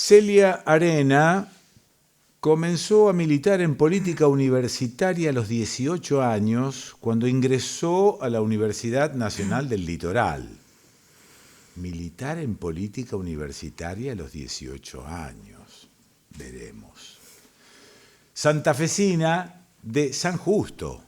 Celia Arena comenzó a militar en política universitaria a los 18 años cuando ingresó a la Universidad Nacional del Litoral. Militar en política universitaria a los 18 años. Veremos. Santafesina de San Justo.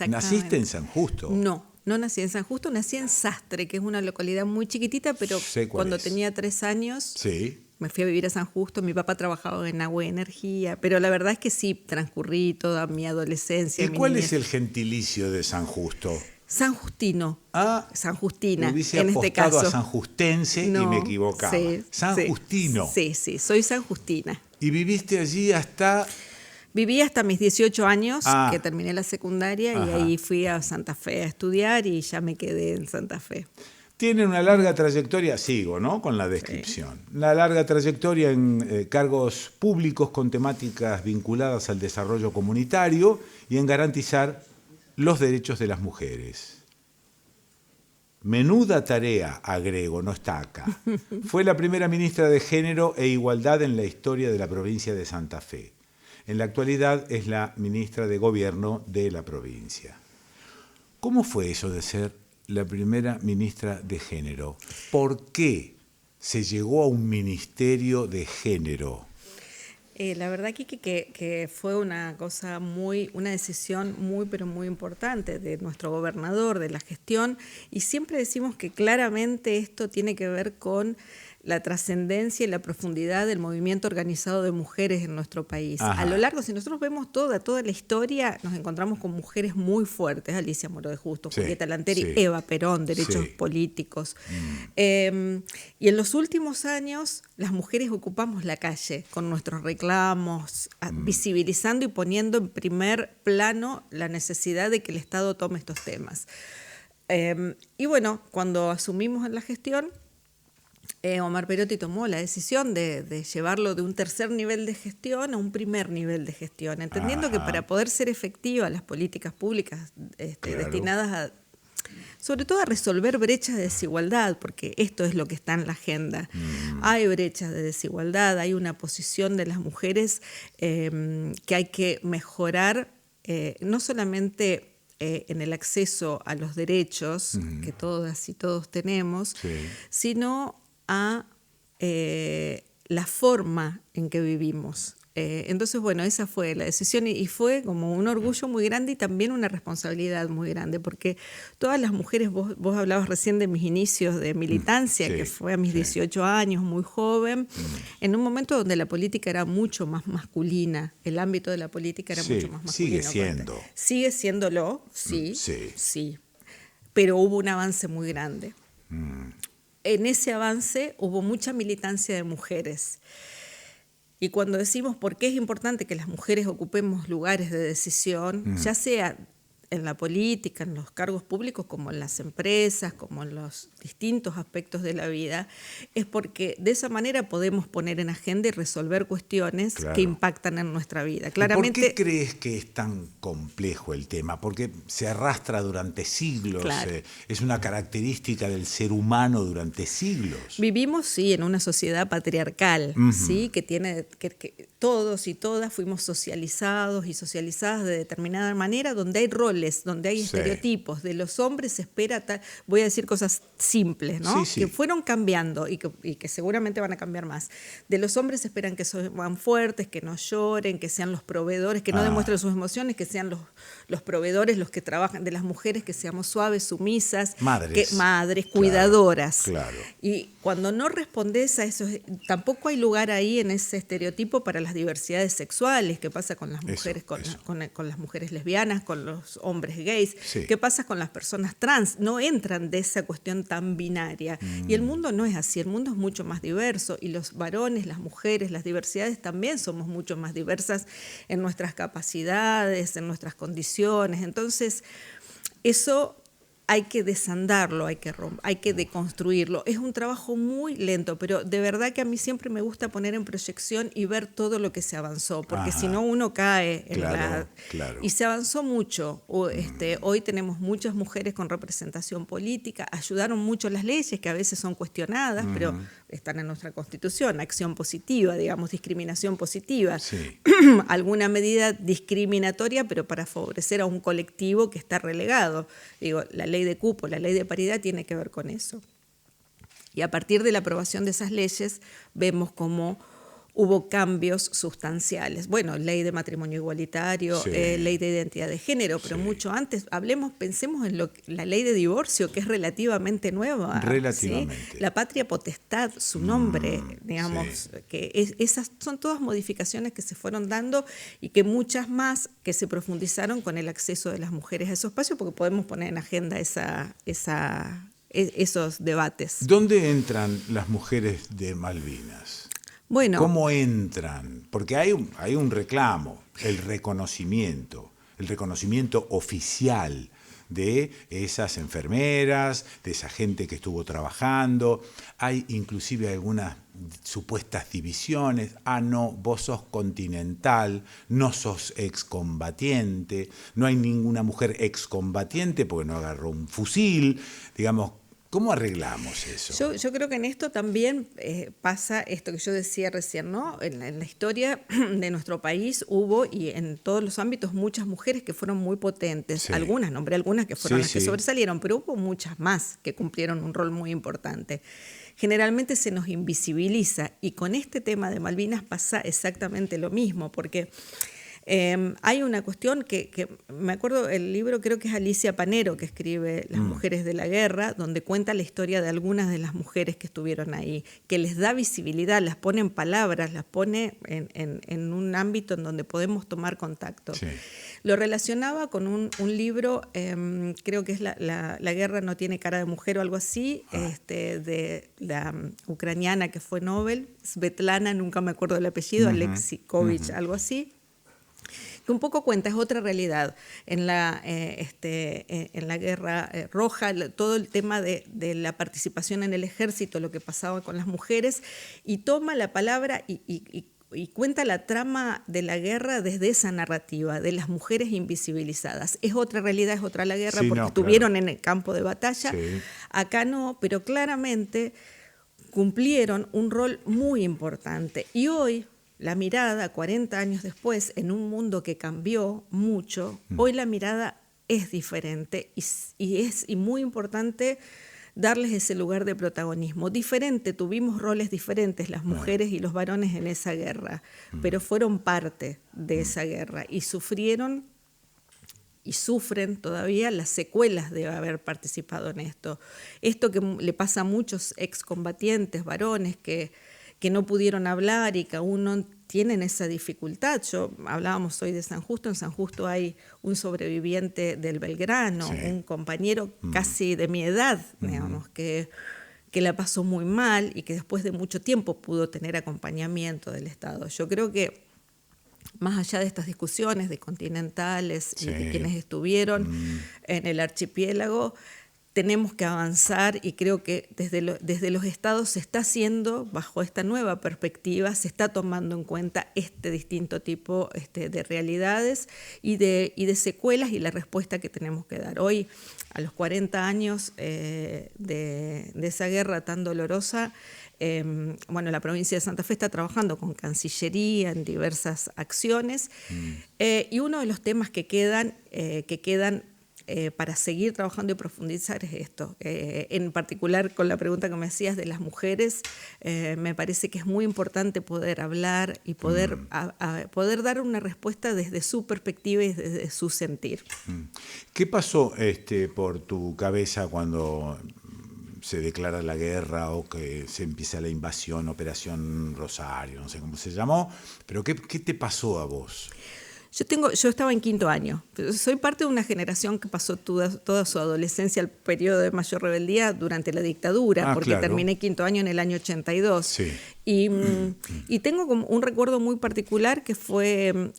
¿Naciste en San Justo? No nací en San Justo, nací en Sastre, que es una localidad muy chiquitita, pero cuando tenía 3 años sí. Me fui a vivir a San Justo. Mi papá trabajaba en agua y energía, pero la verdad es que sí, transcurrí toda mi adolescencia. ¿Y cuál es el gentilicio de San Justo? San Justino. San Justina, en este caso. A San Justense no, y me equivocaba. Sí, San Justino. Sí, soy San Justina. ¿Y viviste allí hasta...? Viví hasta mis 18 años, que terminé la secundaria, y ahí fui a Santa Fe a estudiar y ya me quedé en Santa Fe. Tiene una larga trayectoria, sigo, ¿no?, con la descripción. Sí. Una larga trayectoria en cargos públicos con temáticas vinculadas al desarrollo comunitario y en garantizar los derechos de las mujeres. Menuda tarea, agrego, no está acá. Fue la primera ministra de Género e Igualdad en la historia de la provincia de Santa Fe. En la actualidad es la ministra de Gobierno de la provincia. ¿Cómo fue eso de ser la primera ministra de Género? ¿Por qué se llegó a un ministerio de género? La verdad que fue una decisión muy, pero muy importante de nuestro gobernador, de la gestión, y siempre decimos que claramente esto tiene que ver con la trascendencia y la profundidad del movimiento organizado de mujeres en nuestro país. A lo largo, si nosotros vemos toda la historia, nos encontramos con mujeres muy fuertes: Alicia Moro de Justo, Julieta Lanteri, Eva Perón, derechos políticos. Y en los últimos años, las mujeres ocupamos la calle con nuestros reclamos, visibilizando y poniendo en primer plano la necesidad de que el Estado tome estos temas. Y bueno, cuando asumimos en la gestión, Omar Perotti tomó la decisión de llevarlo de un tercer nivel de gestión a un primer nivel de gestión, entendiendo que para poder ser efectivas las políticas públicas destinadas sobre todo a resolver brechas de desigualdad, porque esto es lo que está en la agenda. Hay brechas de desigualdad, hay una posición de las mujeres que hay que mejorar, no solamente en el acceso a los derechos que todas y todos tenemos, sino a la forma en que vivimos. Entonces, bueno, esa fue la decisión y fue como un orgullo muy grande y también una responsabilidad muy grande, porque todas las mujeres, vos hablabas recién de mis inicios de militancia, que fue a mis 18 años, muy joven, en un momento donde la política era mucho más masculina, el ámbito de la política era mucho más masculino. Sigue siéndolo, sí, pero hubo un avance muy grande. En ese avance hubo mucha militancia de mujeres. Y cuando decimos por qué es importante que las mujeres ocupemos lugares de decisión, ya sea en la política, en los cargos públicos, como en las empresas, como en los distintos aspectos de la vida, es porque de esa manera podemos poner en agenda y resolver cuestiones que impactan en nuestra vida. Claramente, ¿por qué crees que es tan complejo el tema? Porque se arrastra durante siglos, es una característica del ser humano durante siglos. Vivimos, sí, en una sociedad patriarcal, ¿sí? que tiene que todos y todas fuimos socializados y socializadas de determinada manera, donde hay roles, donde hay estereotipos. De los hombres se espera, voy a decir cosas simples, ¿no? Que fueron cambiando y que seguramente van a cambiar más. De los hombres se esperan que sean fuertes, que no lloren, que sean los proveedores, que no demuestren sus emociones, que sean los proveedores los que trabajan. De las mujeres, que seamos suaves, sumisas, madres, cuidadoras. Y cuando no respondes a eso, tampoco hay lugar ahí en ese estereotipo para las diversidades sexuales. ¿Qué pasa con las mujeres, con las mujeres lesbianas, con los hombres gays? ¿Qué pasa con las personas trans? No entran de esa cuestión tan binaria. Y el mundo no es así, el mundo es mucho más diverso, y los varones, las mujeres, las diversidades también somos mucho más diversas en nuestras capacidades, en nuestras condiciones. Entonces, eso hay que desandarlo, hay que deconstruirlo. Es un trabajo muy lento, pero de verdad que a mí siempre me gusta poner en proyección y ver todo lo que se avanzó, porque si no uno cae en Y se avanzó mucho. Hoy tenemos muchas mujeres con representación política, ayudaron mucho las leyes, que a veces son cuestionadas, pero están en nuestra Constitución, acción positiva, digamos, discriminación positiva, Sí. alguna medida discriminatoria, pero para favorecer a un colectivo que está relegado. Digo, la ley de cupo, la ley de paridad tiene que ver con eso. Y a partir de la aprobación de esas leyes vemos cómo hubo cambios sustanciales. Bueno, ley de matrimonio igualitario, Sí. ley de identidad de género, pero Sí. mucho antes. Pensemos en la ley de divorcio, que es relativamente nueva. Relativamente. ¿sí? La patria potestad, su nombre, digamos, sí. que esas son todas modificaciones que se fueron dando y que muchas más que se profundizaron con el acceso de las mujeres a esos espacios, porque podemos poner en agenda esos debates. ¿Dónde entran las mujeres de Malvinas? Bueno, ¿Cómo entran? Porque hay un reclamo, el reconocimiento oficial de esas enfermeras, de esa gente que estuvo trabajando. Hay inclusive algunas supuestas divisiones. Ah, no, vos sos continental, no sos excombatiente, no hay ninguna mujer excombatiente porque no agarró un fusil, digamos. ¿Cómo arreglamos eso? Yo creo que en esto también pasa esto que yo decía recién, ¿no? En la historia de nuestro país hubo, y en todos los ámbitos, muchas mujeres que fueron muy potentes. Sí. Nombré algunas que fueron Sí, las que sí. sobresalieron, pero hubo muchas más que cumplieron un rol muy importante. Generalmente se nos invisibiliza, y con este tema de Malvinas pasa exactamente lo mismo, porque hay una cuestión que me acuerdo, el libro creo que es Alicia Panero que escribe Las mujeres de la guerra, donde cuenta la historia de algunas de las mujeres que estuvieron ahí, que les da visibilidad, las pone en palabras, las pone en un ámbito en donde podemos tomar contacto. Sí. Lo relacionaba con un libro, creo que es la guerra no tiene cara de mujer o algo así, de la ucraniana que fue Nobel, Svetlana, nunca me acuerdo del apellido, Alexikovich, algo así, que un poco cuenta, es otra realidad. En la Guerra Roja, todo el tema de la participación en el ejército, lo que pasaba con las mujeres, y toma la palabra y cuenta la trama de la guerra desde esa narrativa, de las mujeres invisibilizadas. Es otra realidad, es otra la guerra, Sí, porque no, estuvieron claro. en el campo de batalla. Sí. Acá no, pero claramente cumplieron un rol muy importante. Y hoy, la mirada, 40 años después, en un mundo que cambió mucho, hoy la mirada es diferente y es muy importante darles ese lugar de protagonismo. Diferente, tuvimos roles diferentes las mujeres y los varones en esa guerra, pero fueron parte de esa guerra y sufrieron y sufren todavía las secuelas de haber participado en esto. Esto que le pasa a muchos excombatientes, varones que no pudieron hablar y que aún no tienen esa dificultad. Hablábamos hoy de San Justo, en San Justo hay un sobreviviente del Belgrano, Sí. un compañero casi de mi edad, digamos, que la pasó muy mal y que después de mucho tiempo pudo tener acompañamiento del Estado. Yo creo que más allá de estas discusiones de continentales y de quienes estuvieron en el archipiélago, tenemos que avanzar y creo que desde los estados se está haciendo, bajo esta nueva perspectiva, se está tomando en cuenta este distinto tipo de realidades y de secuelas y la respuesta que tenemos que dar. Hoy, a los 40 años de esa guerra tan dolorosa, la provincia de Santa Fe está trabajando con Cancillería en diversas acciones y uno de los temas que quedan para seguir trabajando y profundizar es esto. En particular con la pregunta que me hacías de las mujeres, me parece que es muy importante poder hablar y poder dar una respuesta desde su perspectiva y desde su sentir. ¿Qué pasó por tu cabeza cuando se declara la guerra o que se empieza la invasión, Operación Rosario, no sé cómo se llamó, pero ¿qué te pasó a vos? Yo estaba en 5º año. Soy parte de una generación que pasó toda su adolescencia, el periodo de mayor rebeldía durante la dictadura, porque claro. terminé 5º año en el año 82. Sí. Y tengo como un recuerdo muy particular que fue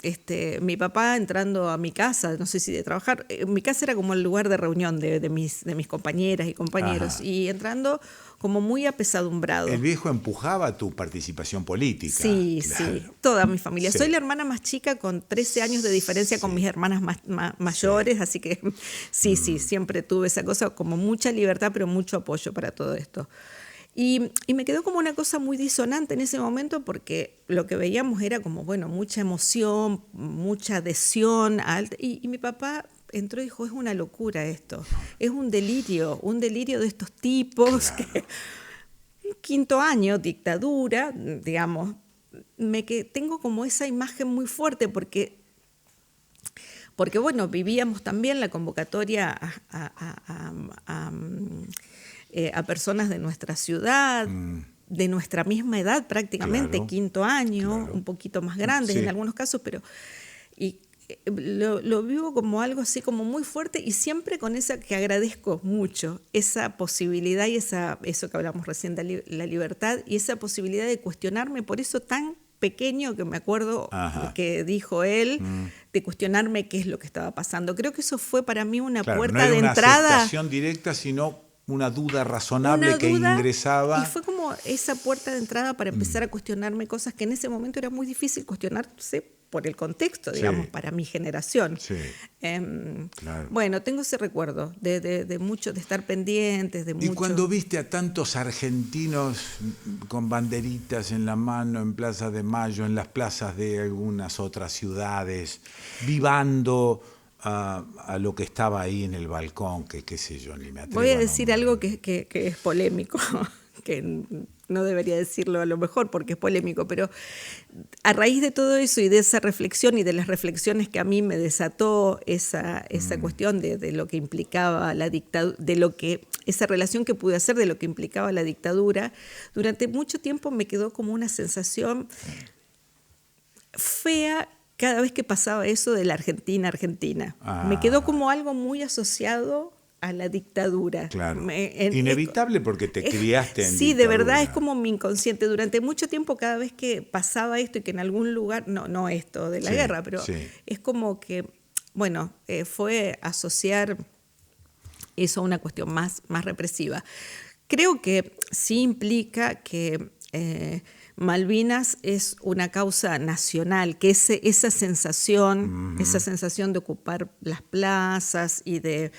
mi papá entrando a mi casa, no sé si de trabajar. Mi casa era como el lugar de reunión de mis compañeras y compañeros. Ajá. Y entrando como muy apesadumbrado. El viejo empujaba tu participación política. Sí, Claro. sí, toda mi familia. Sí. Soy la hermana más chica con 13 años de diferencia con mis hermanas mayores, así que sí, siempre tuve esa cosa como mucha libertad, pero mucho apoyo para todo esto. Y me quedó como una cosa muy disonante en ese momento porque lo que veíamos era como, bueno, mucha emoción, mucha adhesión. Y mi papá entró y dijo, es una locura esto, es un delirio de estos tipos Claro. que... Quinto año, dictadura, digamos, tengo como esa imagen muy fuerte porque bueno, vivíamos también la convocatoria a personas de nuestra ciudad, de nuestra misma edad prácticamente, Claro, quinto año, claro. un poquito más grandes Sí. en algunos casos, pero y lo vivo como algo así como muy fuerte y siempre con esa que agradezco mucho, esa posibilidad y eso que hablamos recién de la libertad y esa posibilidad de cuestionarme por eso tan pequeño que me acuerdo Ajá. que dijo él, de cuestionarme qué es lo que estaba pasando. Creo que eso fue para mí una Claro, puerta no era de una entrada. aceptación directa, sino una duda razonable Una que duda, ingresaba. y fue como esa puerta de entrada para empezar a cuestionarme cosas que en ese momento era muy difícil cuestionarse por el contexto, digamos, Sí. para mi generación. Sí, claro. Bueno, tengo ese recuerdo de mucho, de estar pendientes, de Y mucho. cuando viste a tantos argentinos con banderitas en la mano en Plaza de Mayo, en las plazas de algunas otras ciudades, vivando a lo que estaba ahí en el balcón, que qué sé yo, ni me atrevo Voy a decir nombrar. algo que es polémico, que no debería decirlo a lo mejor porque es polémico, pero a raíz de todo eso y de esa reflexión y de las reflexiones que a mí me desató esa cuestión de lo que implicaba la dictadura, esa relación que pude hacer de lo que implicaba la dictadura, durante mucho tiempo me quedó como una sensación fea cada vez que pasaba eso de la Argentina. Me quedó como algo muy asociado a la dictadura. Claro. Inevitable porque te criaste en sí, dictadura. de verdad es como mi inconsciente. Durante mucho tiempo, cada vez que pasaba esto y que en algún lugar, no esto de la Sí, guerra, pero sí. es como que, bueno, fue asociar eso a una cuestión más represiva. Creo que sí implica que Malvinas es una causa nacional, que esa sensación de ocupar las plazas y de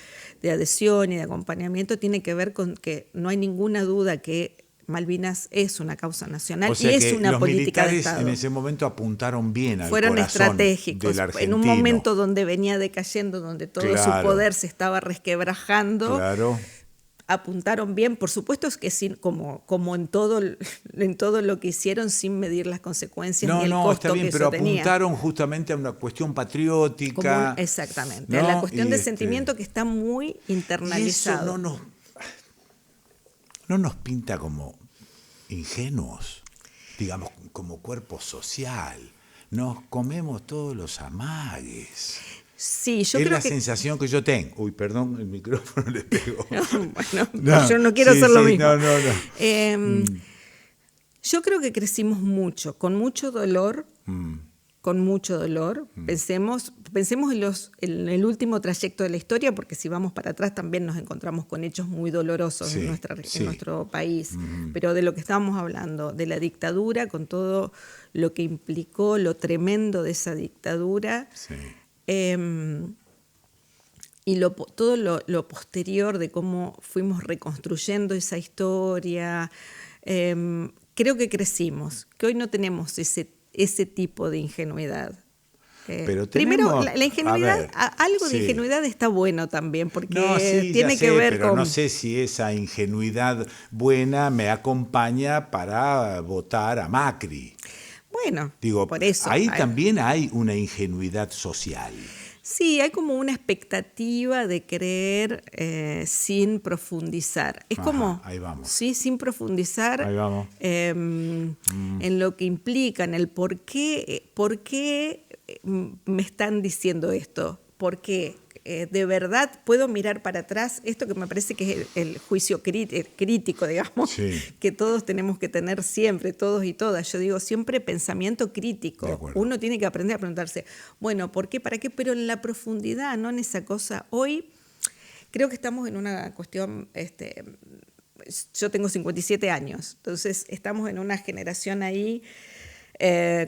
adhesión y de acompañamiento tiene que ver con que no hay ninguna duda que Malvinas es una causa nacional O sea y es que una los política de militares Estado. en ese momento apuntaron bien al Fueron corazón estratégicos del argentino. en un momento donde venía decayendo, donde todo su Claro. poder se estaba resquebrajando. Claro. Apuntaron bien, por supuesto es que como en todo lo que hicieron sin medir las consecuencias ni el costo está bien, que pero eso tenía. apuntaron justamente a una cuestión patriótica. Exactamente, ¿no? a la cuestión Y de sentimiento que está muy Y eso internalizado. no nos pinta como ingenuos, digamos, como cuerpo social. Nos comemos todos los amagues. Sí, yo Es creo la que sensación que yo tengo. Uy, perdón, el micrófono le pegó. bueno, yo no quiero hacer lo mismo. No. Yo creo que crecimos mucho, con mucho dolor. Pensemos en el último trayecto de la historia, porque si vamos para atrás también nos encontramos con hechos muy dolorosos Sí, en nuestro país. Pero de lo que estábamos hablando, de la dictadura, con todo lo que implicó, lo tremendo de esa dictadura, Sí. y todo lo posterior de cómo fuimos reconstruyendo esa historia. Creo que crecimos, que hoy no tenemos ese tipo de ingenuidad. Pero Primero, tenemos, la ingenuidad, a ver, algo sí. de ingenuidad está bueno también, porque No, sí, tiene ya que sé, ver pero con... no sé si esa ingenuidad buena me acompaña para votar a Macri. Bueno, Digo, por eso. ahí también hay una ingenuidad social. Sí, hay como una expectativa de creer sin profundizar. Es como, ahí vamos. Sí, sin profundizar Ahí vamos. En lo que implica, en el por qué me están diciendo esto, por qué. De verdad puedo mirar para atrás, esto que me parece que es el juicio crítico, digamos, Sí. que todos tenemos que tener siempre, todos y todas. Yo digo siempre pensamiento crítico. Uno tiene que aprender a preguntarse, bueno, ¿por qué, para qué? Pero en la profundidad, no en esa cosa. Hoy creo que estamos en una cuestión, yo tengo 57 años, entonces estamos en una generación ahí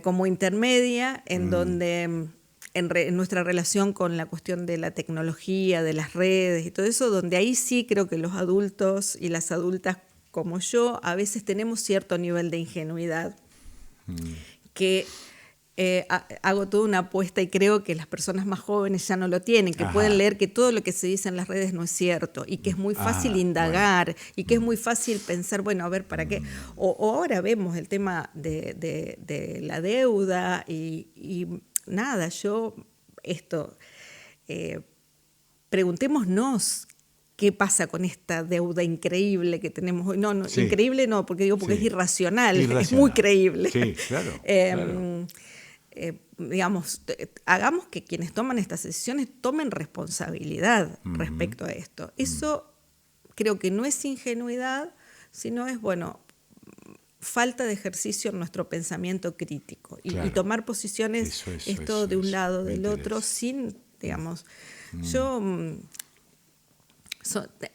como intermedia, en donde... En nuestra relación con la cuestión de la tecnología, de las redes y todo eso, donde ahí sí creo que los adultos y las adultas como yo, a veces tenemos cierto nivel de ingenuidad que hago toda una apuesta y creo que las personas más jóvenes ya no lo tienen, que pueden leer que todo lo que se dice en las redes no es cierto y que es muy fácil indagar y que es muy fácil pensar, bueno, a ver, ¿para qué? O ahora vemos el tema de la deuda y nada, preguntémonos qué pasa con esta deuda increíble que tenemos hoy. No, increíble no, porque es irracional, es muy creíble. Sí, claro. Claro. Digamos, hagamos que quienes toman estas decisiones tomen responsabilidad respecto a esto. Eso creo que no es ingenuidad, sino es, falta de ejercicio en nuestro pensamiento crítico y tomar posiciones de un lado, del otro, sin, digamos,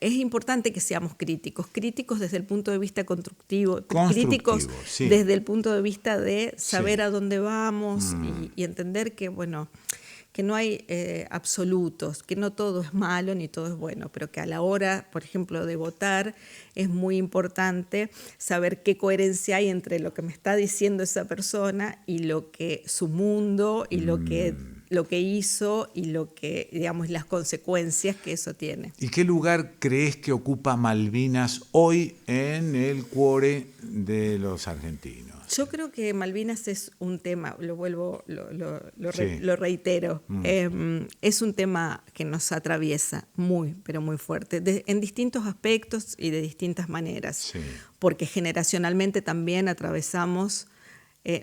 es importante que seamos críticos desde el punto de vista constructivo, críticos desde el punto de vista de saber a dónde vamos y entender que, que no hay absolutos, que no todo es malo ni todo es bueno, pero que a la hora, por ejemplo, de votar, es muy importante saber qué coherencia hay entre lo que me está diciendo esa persona y lo que su mundo y lo que hizo y lo que, digamos, las consecuencias que eso tiene. ¿Y qué lugar crees que ocupa Malvinas hoy en el cuore de los argentinos? Yo creo que Malvinas es un tema, lo reitero, es un tema que nos atraviesa muy, pero muy fuerte, en distintos aspectos y de distintas maneras, porque generacionalmente también atravesamos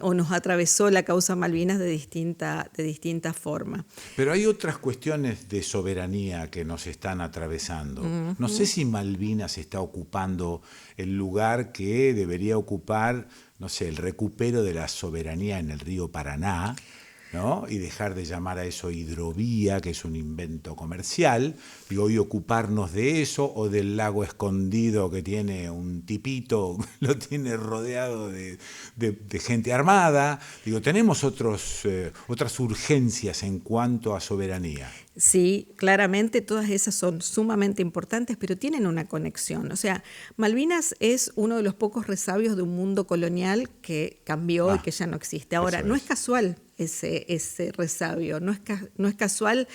o nos atravesó la causa Malvinas de distinta forma. Pero hay otras cuestiones de soberanía que nos están atravesando. No sé si Malvinas está ocupando el lugar que debería ocupar, no sé, el recupero de la soberanía en el río Paraná, ¿no? Y dejar de llamar a eso hidrovía, que es un invento comercial, y hoy ocuparnos de eso o del lago escondido que tiene un tipito, lo tiene rodeado de gente armada. Digo, tenemos otras urgencias en cuanto a soberanía. Sí, claramente todas esas son sumamente importantes, pero tienen una conexión. O sea, Malvinas es uno de los pocos resabios de un mundo colonial que cambió y que ya no existe. Ahora, no es casual ese resabio, no es casual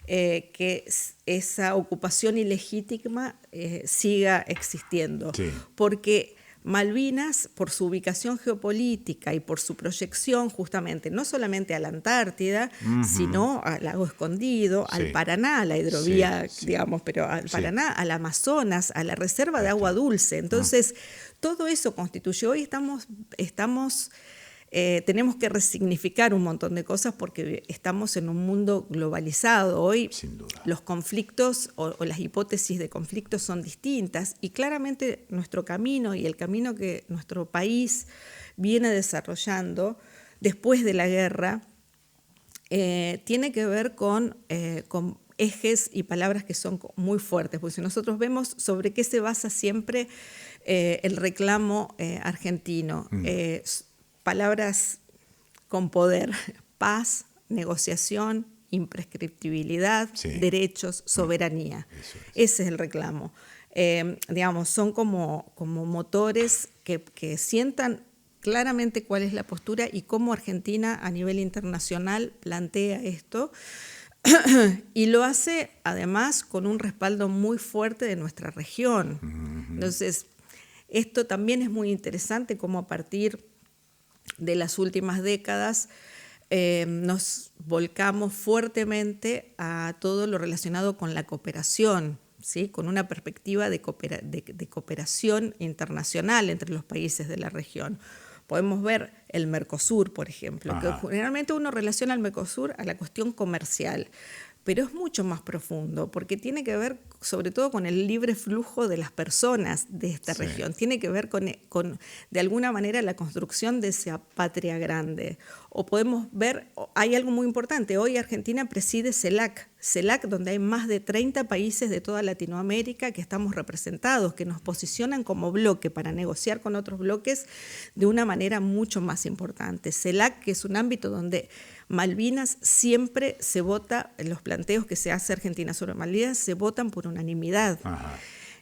que esa ocupación ilegítima siga existiendo, porque Malvinas, por su ubicación geopolítica y por su proyección justamente, no solamente a la Antártida, sino al lago Escondido, al Paraná, a la hidrovía, digamos, pero al Paraná, al Amazonas, a la reserva de agua dulce. Entonces, todo eso constituye. Hoy tenemos que resignificar un montón de cosas porque estamos en un mundo globalizado. Hoy los conflictos o las hipótesis de conflictos son distintas y claramente nuestro camino y el camino que nuestro país viene desarrollando después de la guerra tiene que ver con ejes y palabras que son muy fuertes, porque si nosotros vemos sobre qué se basa siempre el reclamo argentino, palabras con poder: paz, negociación, imprescriptibilidad, derechos, soberanía. Ese es el reclamo. Digamos, son como motores que sientan claramente cuál es la postura y cómo Argentina a nivel internacional plantea esto. Y lo hace además con un respaldo muy fuerte de nuestra región. Entonces, esto también es muy interesante, cómo a partir de las últimas décadas nos volcamos fuertemente a todo lo relacionado con la cooperación, ¿sí? Con una perspectiva de cooperación internacional entre los países de la región. Podemos ver el Mercosur, por ejemplo, que generalmente uno relaciona al Mercosur a la cuestión comercial, pero es mucho más profundo, porque tiene que ver sobre todo con el libre flujo de las personas de esta región, tiene que ver con, de alguna manera, la construcción de esa patria grande. O podemos ver, hay algo muy importante, hoy Argentina preside CELAC, donde hay más de 30 países de toda Latinoamérica que estamos representados, que nos posicionan como bloque para negociar con otros bloques de una manera mucho más importante. CELAC, que es un ámbito donde Malvinas siempre se vota, en los planteos que se hace Argentina sobre Malvinas se votan por unanimidad.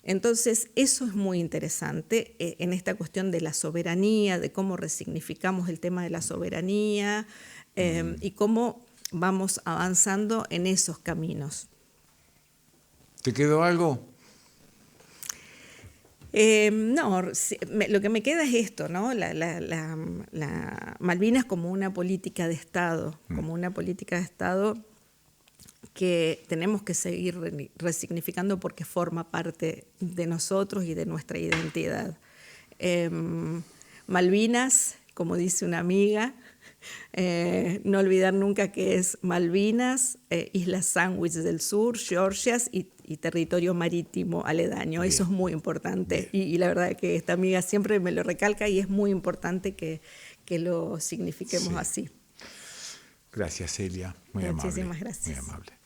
Entonces, eso es muy interesante en esta cuestión de la soberanía, de cómo resignificamos el tema de la soberanía y cómo vamos avanzando en esos caminos. ¿Te quedó algo? No, lo que me queda es esto, ¿no? Malvinas como una política de Estado, que tenemos que seguir resignificando porque forma parte de nosotros y de nuestra identidad. Malvinas, como dice una amiga, no olvidar nunca que es Malvinas, Islas Sandwich del Sur, Georgias y territorio marítimo aledaño. Bien. Eso es muy importante y la verdad que esta amiga siempre me lo recalca y es muy importante que lo signifiquemos así. Gracias, Celia. Muy amable. Muchísimas gracias. Muy amable.